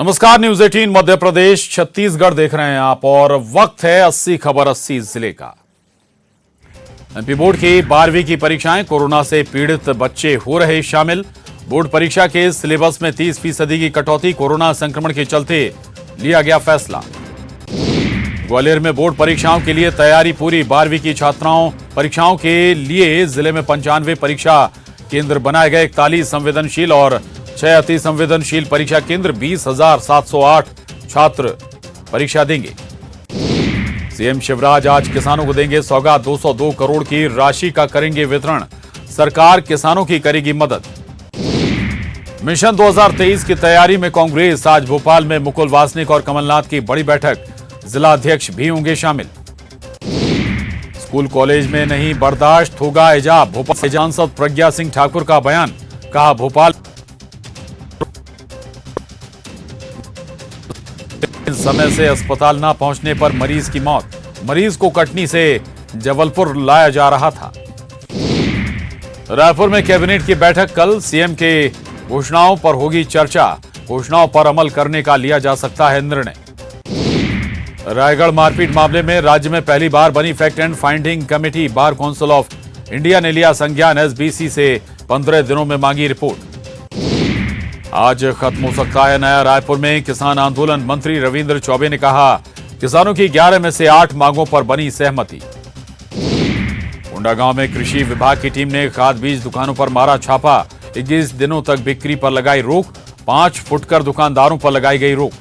नमस्कार, न्यूज 18 मध्य प्रदेश छत्तीसगढ़ देख रहे हैं आप और वक्त है 80 खबर 80 जिले का। एमपी बोर्ड की 12वीं की परीक्षाएं, कोरोना से पीड़ित बच्चे हो रहे शामिल। बोर्ड परीक्षा के सिलेबस में 30% की कटौती, कोरोना संक्रमण के चलते लिया गया फैसला। ग्वालियर में बोर्ड परीक्षाओं के लिए तैयारी पूरी, 12वीं की छात्राओं परीक्षाओं के लिए जिले में 95 परीक्षा केंद्र बनाए गए। 41 संवेदनशील और 6 अति संवेदनशील परीक्षा केंद्र, 20,708 छात्र परीक्षा देंगे। सीएम शिवराज आज किसानों को देंगे सौगात, 202 करोड़ की राशि का करेंगे वितरण। सरकार किसानों की करेगी मदद। मिशन 2023 की तैयारी में कांग्रेस, आज भोपाल में मुकुल वासनिक और कमलनाथ की बड़ी बैठक, जिला अध्यक्ष भी होंगे शामिल। स्कूल कॉलेज में नहीं बर्दाश्त होगा हिजाब, भोपाल से सांसद प्रज्ञा सिंह ठाकुर का बयान, कहा भोपाल समय से अस्पताल न पहुंचने पर मरीज की मौत, मरीज को कटनी से जबलपुर लाया जा रहा था। रायपुर में कैबिनेट की बैठक कल, सीएम के घोषणाओं पर होगी चर्चा, घोषणाओं पर अमल करने का लिया जा सकता है निर्णय। रायगढ़ मारपीट मामले में राज्य में पहली बार बनी fact and finding committee, bar council of India ने लिया संज्ञान, एसबीसी से 15 दिनों में मांगी रिपोर्ट। आज खत्म हो सकता है नया रायपुर में किसान आंदोलन, मंत्री रविंद्र चौबे ने कहा किसानों की 11 में से 8 मांगों पर बनी सहमति। कोंडागांव में कृषि विभाग की टीम ने खाद बीज दुकानों पर मारा छापा, 21 दिनों तक बिक्री पर लगाई रोक, 5 फुटकर दुकानदारों पर लगाई गई रोक।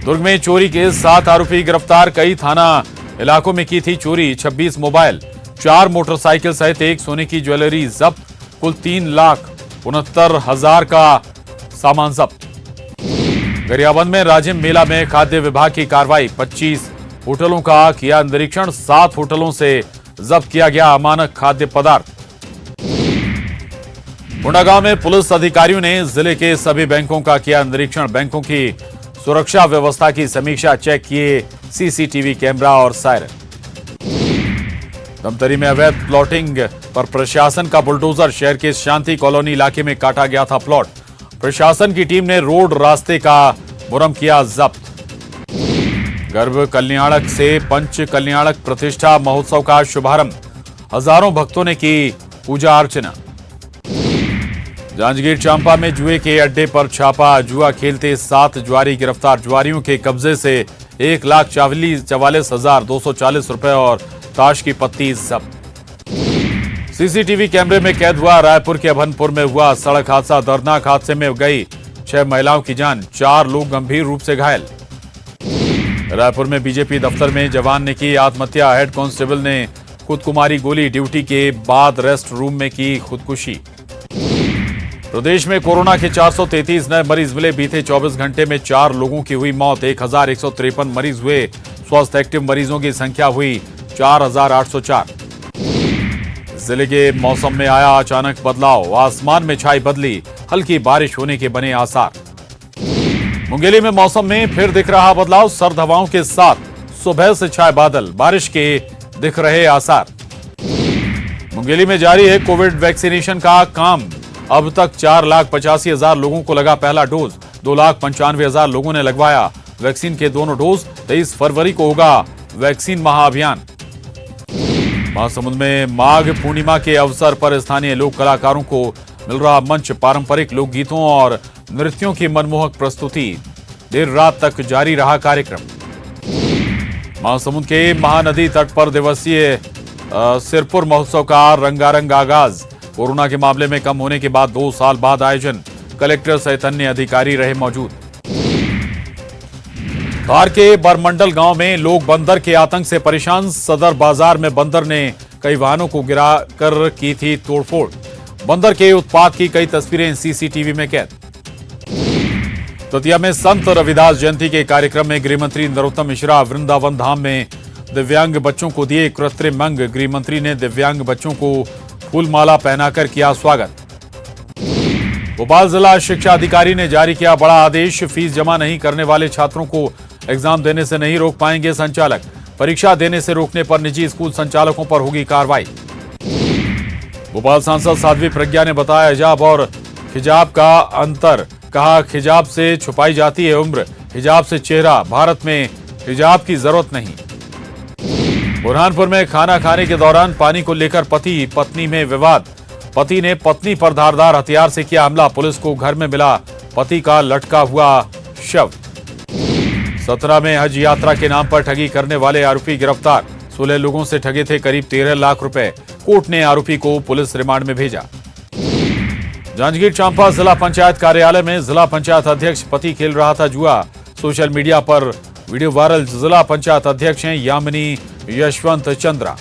दुर्ग में चोरी के 7 आरोपी गिरफ्तार, कई थाना इलाकों में की थी चोरी, 26 मोबाइल, 4 मोटरसाइकिल सहित 1 सोने की ज्वेलरी जब्त, कुल 3,69,000 का सामान जब्त। गरियाबंद में राजिम मेला में खाद्य विभाग की कार्रवाई, 25 होटलों का किया निरीक्षण, 7 होटलों से जब्त किया गया अमानक खाद्य पदार्थ। कोंडागांव में पुलिस अधिकारियों ने जिले के सभी बैंकों का किया निरीक्षण, बैंकों की सुरक्षा व्यवस्था की समीक्षा, चेक किए सीसीटीवी कैमरा और सायरन। धमतरी में अवैध प्लॉटिंग पर प्रशासन का बुलडोजर, शहर के शांति कॉलोनी इलाके में काटा गया था प्लॉट, प्रशासन की टीम ने रोड रास्ते का मुरम किया जब्त। गर्भ कल्याणक से पंच कल्याणक प्रतिष्ठा महोत्सव का शुभारंभ, हजारों भक्तों ने की पूजा अर्चना। जांजगीर चांपा में जुए के अड्डे पर छापा, जुआ खेलते 7 जुआरी गिरफ्तार, जुआरियों के कब्जे से 1,44,240 रुपए और ताश की पत्ती जब्त। सीसीटीवी कैमरे में कैद हुआ रायपुर के अभनपुर में हुआ सड़क हादसा, दर्दनाक हादसे में गई 6 महिलाओं की जान, 4 लोग गंभीर रूप से घायल। रायपुर में बीजेपी दफ्तर में जवान ने की आत्महत्या, हेड कांस्टेबल ने खुदकुमारी गोली, ड्यूटी के बाद रेस्ट रूम में की खुदकुशी। प्रदेश में कोरोना के 433 नए मरीज मिले, बीते 24 घंटे में 4 लोगों की हुई मौत, 1,153 मरीज हुए स्वस्थ, एक्टिव मरीजों की संख्या हुई 4,804। जिले के मौसम में आया अचानक बदलाव, आसमान में छाई बदली, हल्की बारिश होने के बने आसार। मुंगेली में मौसम में फिर दिख रहा बदलाव, सर्द हवाओं के साथ सुबह से छाए बादल, बारिश के दिख रहे आसार। मुंगेली में जारी है कोविड वैक्सीनेशन का काम, अब तक 4,85,000 लोगों को लगा पहला डोज, 2,95,000 लोगों ने लगवाया वैक्सीन के दोनों डोज। 23 फरवरी को होगा वैक्सीन महाअभियान। महासमुंद में माघ पूर्णिमा के अवसर पर स्थानीय लोक कलाकारों को मिल रहा मंच, पारंपरिक लोकगीतों और नृत्यों की मनमोहक प्रस्तुति, देर रात तक जारी रहा कार्यक्रम। महासमुंद के महानदी तट पर दिवसीय सिरपुर महोत्सव का रंगारंग आगाज, कोरोना के मामले में कम होने के बाद 2 साल बाद आयोजन, कलेक्टर सहित अन्य अधिकारी रहे मौजूद। धार के बरमंडल गांव में लोग बंदर के आतंक से परेशान, सदर बाजार में बंदर ने कई वाहनों को गिरा कर की थी तोड़फोड़, बंदर के उत्पात की कई तस्वीरें सीसीटीवी में कैद। दतिया में संत रविदास जयंती के कार्यक्रम में गृहमंत्री नरोत्तम मिश्रा वृंदावन धाम में दिव्यांग बच्चों को दिए कृत्रिम अंग, गृहमंत्री ने दिव्यांग बच्चों को फूलमाला पहनाकर किया स्वागत। भोपाल जिला शिक्षा अधिकारी ने जारी किया बड़ा आदेश, फीस जमा नहीं करने वाले छात्रों को एग्जाम देने से नहीं रोक पाएंगे संचालक, परीक्षा देने से रोकने पर निजी स्कूल संचालकों पर होगी कार्रवाई। भोपाल सांसद साध्वी प्रज्ञा ने बताया हिजाब और हिजाब का अंतर, कहा हिजाब से छुपाई जाती है उम्र, हिजाब से चेहरा, भारत में हिजाब की जरूरत नहीं। बुरहानपुर में खाना खाने के दौरान पानी को लेकर पति पत्नी में विवाद, पति ने पत्नी पर धारदार हथियार से किया हमला, पुलिस को घर में मिला पति का लटका हुआ शव। सतना में हज यात्रा के नाम पर ठगी करने वाले आरोपी गिरफ्तार, 16 लोगों से ठगे थे करीब 13 लाख रुपए, कोर्ट ने आरोपी को पुलिस रिमांड में भेजा। जांजगीर चांपा जिला पंचायत कार्यालय में जिला पंचायत अध्यक्ष पति खेल रहा था जुआ, सोशल मीडिया पर वीडियो वायरल। जिला पंचायत अध्यक्ष हैं यामिनी यशवंत चंद्रा।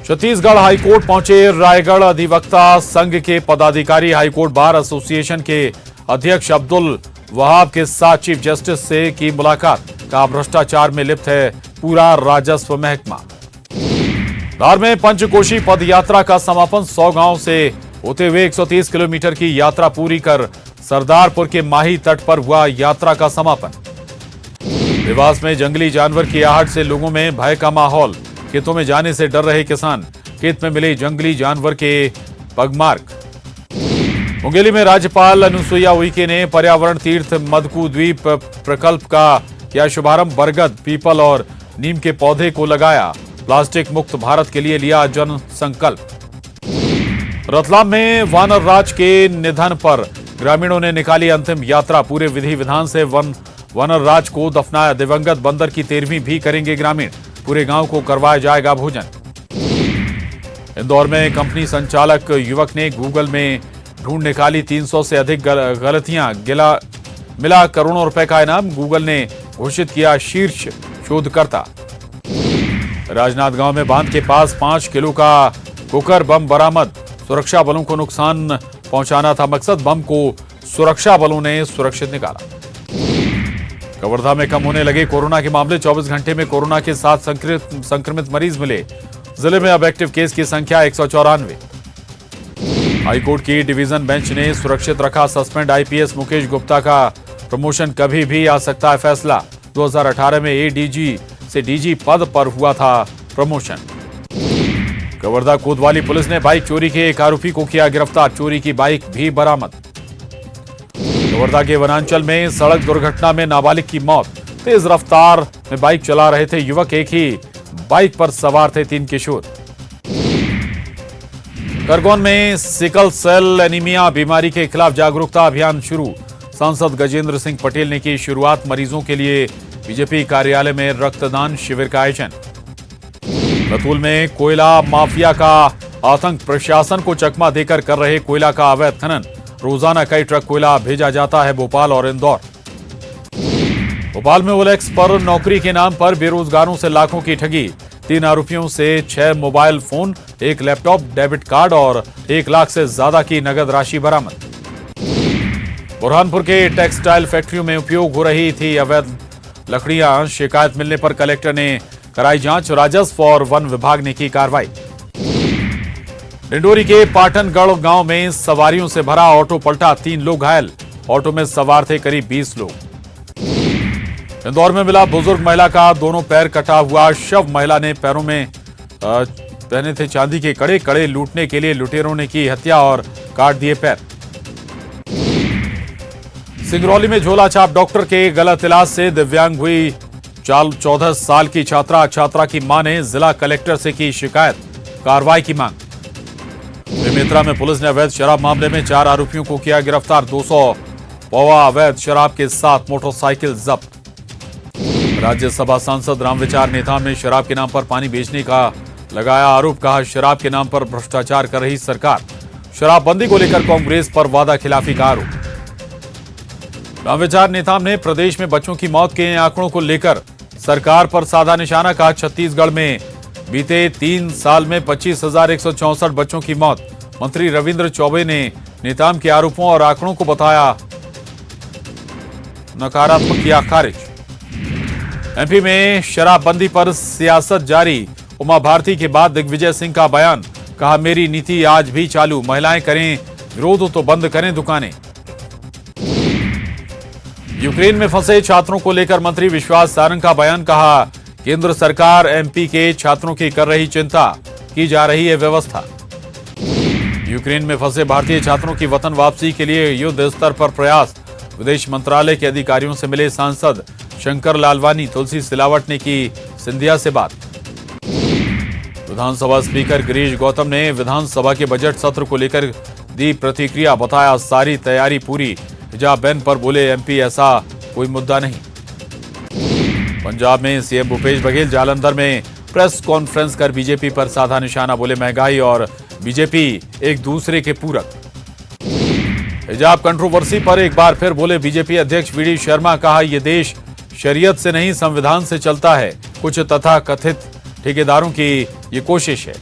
छत्तीसगढ़ हाईकोर्ट पहुंचे रायगढ़ अधिवक्ता संघ के पदाधिकारी, हाईकोर्ट बार एसोसिएशन के अध्यक्ष अब्दुल वहाब के साथ चीफ जस्टिस से की मुलाकात, कहा भ्रष्टाचार में लिप्त है पूरा राजस्व महकमा। धार में पंचकोशी पद यात्रा का समापन, 100 गांव से होते हुए 130 किलोमीटर की यात्रा पूरी कर सरदारपुर के माही तट पर हुआ यात्रा का समापन। देवास में जंगली जानवर की आहट से लोगों में भय का माहौल, खेतों में जाने से डर रहे किसान, खेत में मिले जंगली जानवर के पगमार्क। मुंगेली में राज्यपाल अनुसुईया उइके ने पर्यावरण तीर्थ मदकू द्वीप प्रकल्प का किया शुभारंभ, बरगद, पीपल और नीम के पौधे को लगाया, प्लास्टिक मुक्त भारत के लिए लिया जन संकल्प। रतलाम में वानर राज के निधन पर ग्रामीणों ने निकाली अंतिम यात्रा, पूरे विधि विधान से वानर राज को दफनाया, दिवंगत बंदर की 13वीं भी करेंगे ग्रामीण, पूरे गांव को करवाया जाएगा भोजन। इंदौर में कंपनी संचालक युवक ने गूगल में ढूंढ निकाली, 300 से अधिक गलतियां, मिला करोड़ों रुपए का इनाम, गूगल ने घोषित किया शीर्ष शोधकर्ता। राजनांदगांव में बांध के पास 5 किलो का कुकर बम बरामद, सुरक्षा बलों को नुकसान पहुंचाना था मकसद, बम को सुरक्षा बलों ने सुरक्षित निकाला। कवर्धा में कम होने लगे कोरोना के मामले, 24 घंटे में कोरोना के 7 संक्रमित मरीज मिले, जिले में अब एक्टिव केस की संख्या 194। हाईकोर्ट की डिवीजन बेंच ने सुरक्षित रखा सस्पेंड आईपीएस मुकेश गुप्ता का प्रमोशन, कभी भी आ सकता है फैसला, 2018 में एडीजी से डीजी पद पर हुआ था प्रमोशन। कवर्धा कोतवाली पुलिस ने बाइक चोरी के एक आरोपी को किया गिरफ्तार, चोरी की बाइक भी बरामद। कवर्धा के वनांचल में सड़क दुर्घटना में नाबालिग की मौत, तेज रफ्तार में बाइक चला रहे थे युवक, एक ही बाइक पर सवार थे 3 किशोर। खरगोन में सिकल सेल एनीमिया बीमारी के खिलाफ जागरूकता अभियान शुरू, सांसद गजेंद्र सिंह पटेल ने की शुरुआत, मरीजों के लिए बीजेपी कार्यालय में रक्तदान शिविर का आयोजन। बैतूल में कोयला माफिया का आतंक, प्रशासन को चकमा देकर कर रहे कोयला का अवैध खनन, रोजाना कई ट्रक कोयला भेजा जाता है भोपाल और इंदौर। भोपाल में ओलेक्स पर नौकरी के नाम पर बेरोजगारों से लाखों की ठगी, 3 आरोपियों से 6 mobile phone, 1 laptop, debit card और 1 लाख से ज्यादा की नगद राशि बरामद। बुरहानपुर के टेक्सटाइल फैक्ट्रियों में उपयोग हो रही थी अवैध लकड़ियां, शिकायत मिलने पर कलेक्टर ने कराई जांच, राजस्व और वन विभाग ने की कार्रवाई। डिंडोरी के पाटनगढ़ गांव में सवारियों से भरा ऑटो पलटा, 3 लोग घायल, ऑटो में सवार थे करीब 20 लोग। इंदौर में मिला बुजुर्ग महिला का दोनों पैर कटा हुआ शव, महिला ने पैरों में पहने थे चांदी के कड़े, कड़े लूटने के लिए लुटेरों ने की हत्या और काट दिए पैर। सिंगरौली में झोला छाप डॉक्टर के गलत इलाज से दिव्यांग हुई 14 साल की छात्रा की मां ने जिला कलेक्टर से की शिकायत, कार्रवाई की मांग। बेमेतरा में पुलिस ने अवैध शराब मामले में 4 आरोपियों को किया गिरफ्तार, 200 पौवा अवैध शराब के साथ मोटरसाइकिल जब्त। राज्यसभा सांसद रामविचार नेताम ने शराब के नाम पर पानी बेचने का लगाया आरोप, कहा शराब के नाम पर भ्रष्टाचार कर रही सरकार, शराबबंदी को लेकर कांग्रेस पर वादा खिलाफी का आरोप। रामविचार नेताम ने प्रदेश में बच्चों की मौत के आंकड़ों को लेकर सरकार पर साधा निशाना, कहा छत्तीसगढ़ में बीते 3 साल में 25,164 बच्चों की मौत। मंत्री रविंद्र चौबे ने नेताम के आरोपों और आंकड़ों को बताया नकारात्मक, किया खारिज। एमपी में शराबबंदी पर सियासत जारी, उमा भारती के बाद दिग्विजय सिंह का बयान, कहा मेरी नीति आज भी चालू, महिलाएं करें विरोध तो बंद करें दुकानें। यूक्रेन में फंसे छात्रों को लेकर मंत्री विश्वास सारंग का बयान, कहा केंद्र सरकार एमपी के छात्रों की कर रही चिंता, की जा रही है व्यवस्था। यूक्रेन में फंसे भारतीय छात्रों की वतन वापसी के लिए युद्ध स्तर पर प्रयास। विदेश मंत्रालय के अधिकारियों से मिले सांसद शंकर लालवानी। तुलसी सिलावट ने की सिंधिया से बात। विधानसभा स्पीकर गिरीश गौतम ने विधानसभा के बजट सत्र को लेकर दी प्रतिक्रिया। बताया सारी तैयारी पूरी। हिजाब बैन पर बोले एमपी ऐसा कोई मुद्दा नहीं। पंजाब में सीएम भूपेश बघेल जालंधर में प्रेस कॉन्फ्रेंस कर बीजेपी पर साधा निशाना। बोले महंगाई और बीजेपी एक दूसरे के पूरक। हिजाब कंट्रोवर्सी पर एक बार फिर बोले बीजेपी अध्यक्ष वीडी शर्मा। कहा यह देश शरीयत से नहीं संविधान से चलता है। कुछ तथाकथित ठेकेदारों की ये कोशिश है।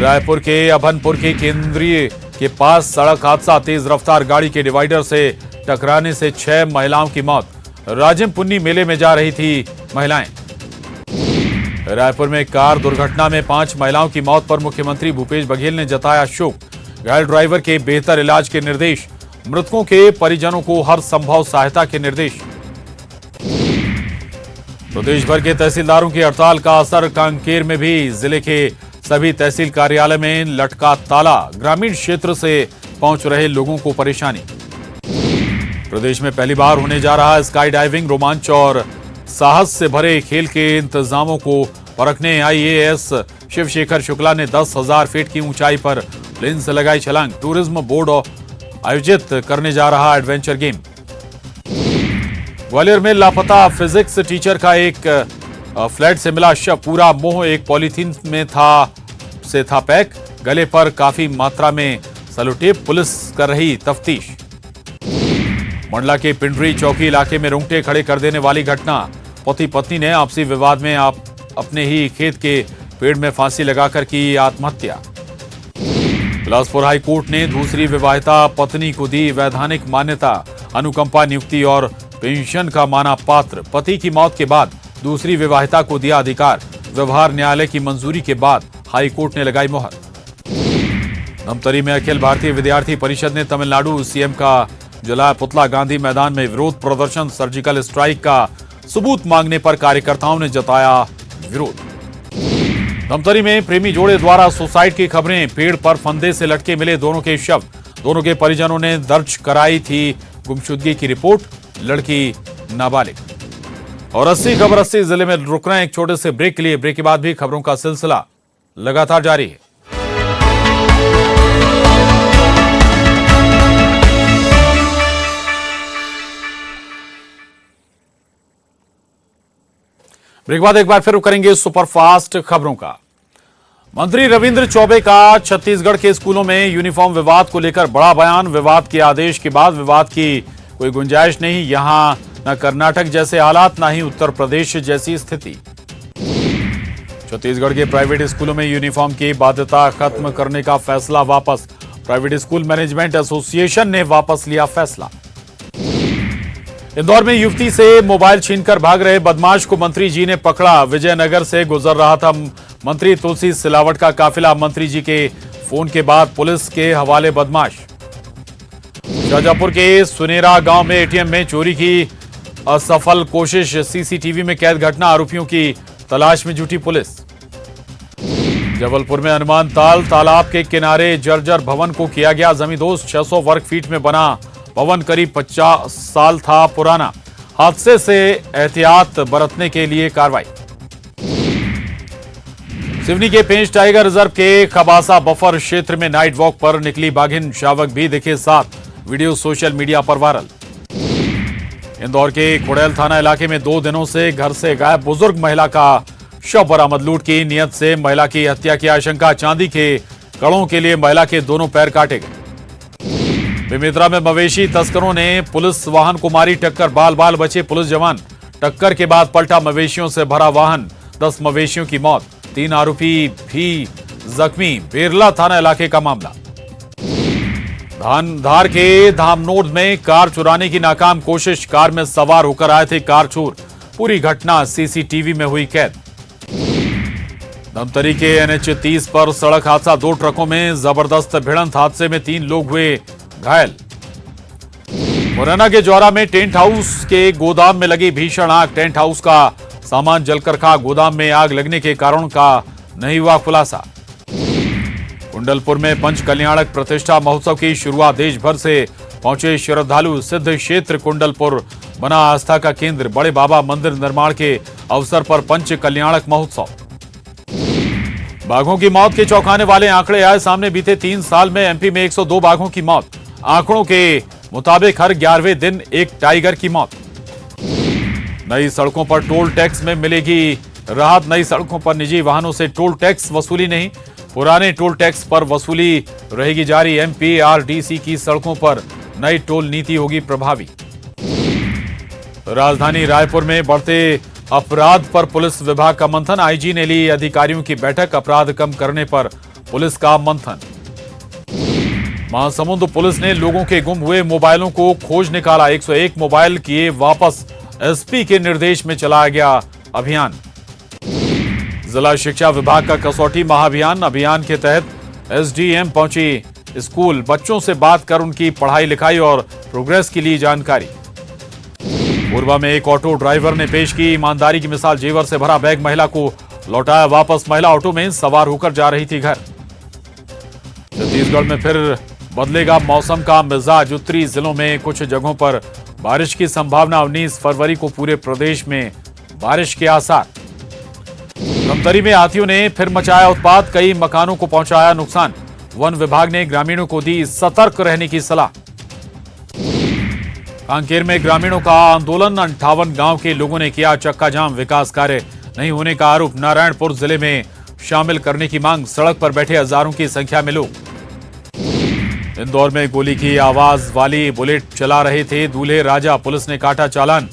रायपुर के अभनपुर के केंद्रीय के पास सड़क हादसा। तेज रफ्तार गाड़ी के डिवाइडर से टकराने से 6 महिलाओं की मौत। राजिम पुन्नी मेले में जा रही थी महिलाएं। रायपुर में कार दुर्घटना में 5 महिलाओं की मौत पर मुख्यमंत्री भूपेश बघेल ने जताया शोक। घायल ड्राइवर के बेहतर इलाज के निर्देश। मृतकों के परिजनों को हर संभव सहायता के निर्देश। प्रदेश भर के तहसीलदारों की हड़ताल का असर कांकेर में भी। जिले के सभी तहसील कार्यालय में लटका ताला। ग्रामीण क्षेत्र से पहुंच रहे लोगों को परेशानी। प्रदेश में पहली बार होने जा रहा स्काई डाइविंग। रोमांच और साहस से भरे खेल के इंतजामों को परखने आईएएस शिवशेखर शुक्ला ने 10,000 फीट की ऊंचाई पर प्लेन से लगाई छलांग। टूरिज्म बोर्ड आयोजित करने जा रहा एडवेंचर गेम। ग्वालियर में लापता फिजिक्स टीचर का एक फ्लैट से मिला शव। पूरा मोह एक पॉलीथीन में था पैक। गले पर काफी मात्रा में सेलोटेप। पुलिस कर रही तफ्तीश। मंडला के पिंडरी चौकी इलाके में रोंगटे खड़े कर देने वाली घटना। पति पत्नी ने आपसी विवाद में अपने ही खेत के पेड़ में फांसी लगाकर की आत्महत्या। बिलासपुर हाई कोर्ट ने दूसरी विवाहिता पत्नी को दी वैधानिक मान्यता। अनुकंपा नियुक्ति और पेंशन का माना पात्र। पति की मौत के बाद दूसरी विवाहिता को दिया अधिकार। व्यवहार न्यायालय की मंजूरी के बाद हाई कोर्ट ने लगाई मोहर। धमतरी में अखिल भारतीय विद्यार्थी परिषद ने तमिलनाडु सीएम का जलाया पुतला। गांधी मैदान में विरोध प्रदर्शन। सर्जिकल स्ट्राइक का सबूत मांगने पर कार्यकर्ताओं ने जताया विरोध। धमतरी में प्रेमी जोड़े द्वारा सुसाइड की खबरें। पेड़ पर फंदे से लटके मिले दोनों के शव। दोनों के परिजनों ने दर्ज कराई थी गुमशुदगी की रिपोर्ट। लड़की नाबालिग। और 80 खबर 80 जिले में रुक रहे हैं एक छोटे से ब्रेक के लिए। ब्रेक के बाद भी खबरों का सिलसिला लगातार जारी है। ब्रेक बाद एक बार फिर करेंगे सुपरफास्ट खबरों का। मंत्री रविंद्र चौबे का छत्तीसगढ़ के स्कूलों में यूनिफॉर्म विवाद को लेकर बड़ा बयान। विवाद के आदेश के बाद विवाद की कोई गुंजाइश नहीं। यहां न कर्नाटक जैसे हालात, न ही उत्तर प्रदेश जैसी स्थिति। छत्तीसगढ़ के प्राइवेट स्कूलों में यूनिफॉर्म की बाध्यता खत्म करने का फैसला वापस। प्राइवेट स्कूल मैनेजमेंट एसोसिएशन ने वापस लिया फैसला। इंदौर में युवती से मोबाइल छीनकर भाग रहे बदमाश को मंत्री जी ने पकड़ा। विजयनगर से गुजर रहा था मंत्री तुलसी सिलावट का काफिला। मंत्री जी के फोन के बाद पुलिस के हवाले बदमाश। शाजापुर के सुनेरा गांव में एटीएम में चोरी की असफल कोशिश। सीसीटीवी में कैद घटना। आरोपियों की तलाश में जुटी पुलिस। जबलपुर में हनुमान तालाब के किनारे जर्जर भवन को किया गया जमींदोज। 600 वर्ग फीट में बना भवन करीब 50 साल था पुराना। हादसे से एहतियात बरतने के लिए कार्रवाई। सिवनी के पेंच टाइगर रिजर्व के खबासा बफर क्षेत्र में नाइट वॉक पर निकली बाघिन। शावक भी दिखे साथ। वीडियो सोशल मीडिया पर वायरल। इंदौर के खुड़ैल थाना इलाके में 2 दिनों से घर से गायब बुजुर्ग महिला का शव बरामद। लूट की नियत से महिला की हत्या की आशंका। चांदी के कड़ों के लिए महिला के दोनों पैर काटे गए। बेमेतरा में मवेशी तस्करों ने पुलिस वाहन को मारी टक्कर। बाल बाल बचे पुलिस जवान। टक्कर के बाद पलटा मवेशियों से भरा वाहन। 10 मवेशियों की मौत। 3 आरोपी भी जख्मी। बेरला थाना इलाके का मामला। धार के धामनोद में कार चुराने की नाकाम कोशिश। कार में सवार होकर आए थे कार चोर। पूरी घटना सीसीटीवी में हुई कैद। धमतरी के NH 30 पर सड़क हादसा। 2 ट्रकों में जबरदस्त भिड़ंत। हादसे में 3 लोग हुए घायल। मुरैना के जौरा में टेंट हाउस के गोदाम में लगी भीषण आग। टेंट हाउस का सामान जलकर खाक। गोदाम में आग लगने के कारणों का नहीं हुआ खुलासा। कुंडलपुर में पंच कल्याणक प्रतिष्ठा महोत्सव की शुरुआत देश भर से पहुंचे श्रद्धालु। सिद्ध क्षेत्र कुंडलपुर बना आस्था का केंद्र। बड़े बाबा मंदिर निर्माण के अवसर पर पंच कल्याणक महोत्सव। बाघों की मौत के चौंकाने वाले आंकड़े आए सामने। बीते 3 साल में एमपी में 102 बाघों की मौत। आंकड़ों के मुताबिक हर 11वें दिन एक टाइगर की मौत। नई सड़कों पर टोल टैक्स में मिलेगी राहत। नई सड़कों पर निजी वाहनों से टोल टैक्स वसूली नहीं, पुराने टोल टैक्स पर वसूली रहेगी जारी। एमपीआरडीसी की सड़कों पर नई टोल नीति होगी प्रभावी। राजधानी रायपुर में बढ़ते अपराध पर पुलिस विभाग का मंथन। आईजी ने ली अधिकारियों की बैठक। अपराध कम करने पर पुलिस का मंथन। महासमुंद पुलिस ने लोगों के गुम हुए मोबाइलों को खोज निकाला। 101 मोबाइल किए वापस। एसपी के निर्देश में चलाया गया अभियान। जिला शिक्षा विभाग का कसौटी महाअभियान। अभियान के तहत एसडीएम पहुंची स्कूल। बच्चों से बात कर उनकी पढ़ाई लिखाई और प्रोग्रेस की ली जानकारी। पूर्वा में एक ऑटो ड्राइवर ने पेश की ईमानदारी की मिसाल। जेवर से भरा बैग महिला को लौटाया वापस। महिला ऑटो में सवार होकर जा रही थी घर। छत्तीसगढ़ में फिर बदलेगा मौसम का मिजाज। उत्तरी जिलों में कुछ जगहों पर बारिश की संभावना। 19 फरवरी को पूरे प्रदेश में बारिश के आसार। धमतरी में हाथियों ने फिर मचाया उत्पात। कई मकानों को पहुंचाया नुकसान। वन विभाग ने ग्रामीणों को दी सतर्क रहने की सलाह। कांकेर में ग्रामीणों का आंदोलन। 58 गांव के लोगों ने किया चक्का जाम। विकास कार्य नहीं होने का आरोप। नारायणपुर जिले में शामिल करने की मांग। सड़क पर बैठे हजारों की संख्या में लोग। इंदौर में गोली की आवाज वाली बुलेट चला रहे थे दूल्हे राजा। पुलिस ने काटा चालान।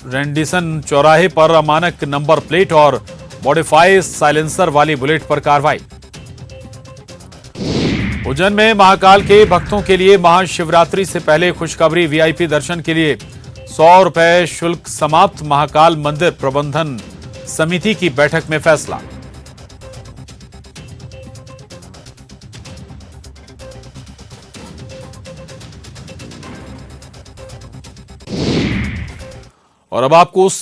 रेंडिसन चौराहे पर अमानक नंबर प्लेट और मॉडिफाई साइलेंसर वाली बुलेट पर कार्रवाई। उज्जैन में महाकाल के भक्तों के लिए महाशिवरात्रि से पहले खुशखबरी। वीआईपी दर्शन के लिए 100 रुपए शुल्क समाप्त। महाकाल मंदिर प्रबंधन समिति की बैठक में फैसला। और अब आपको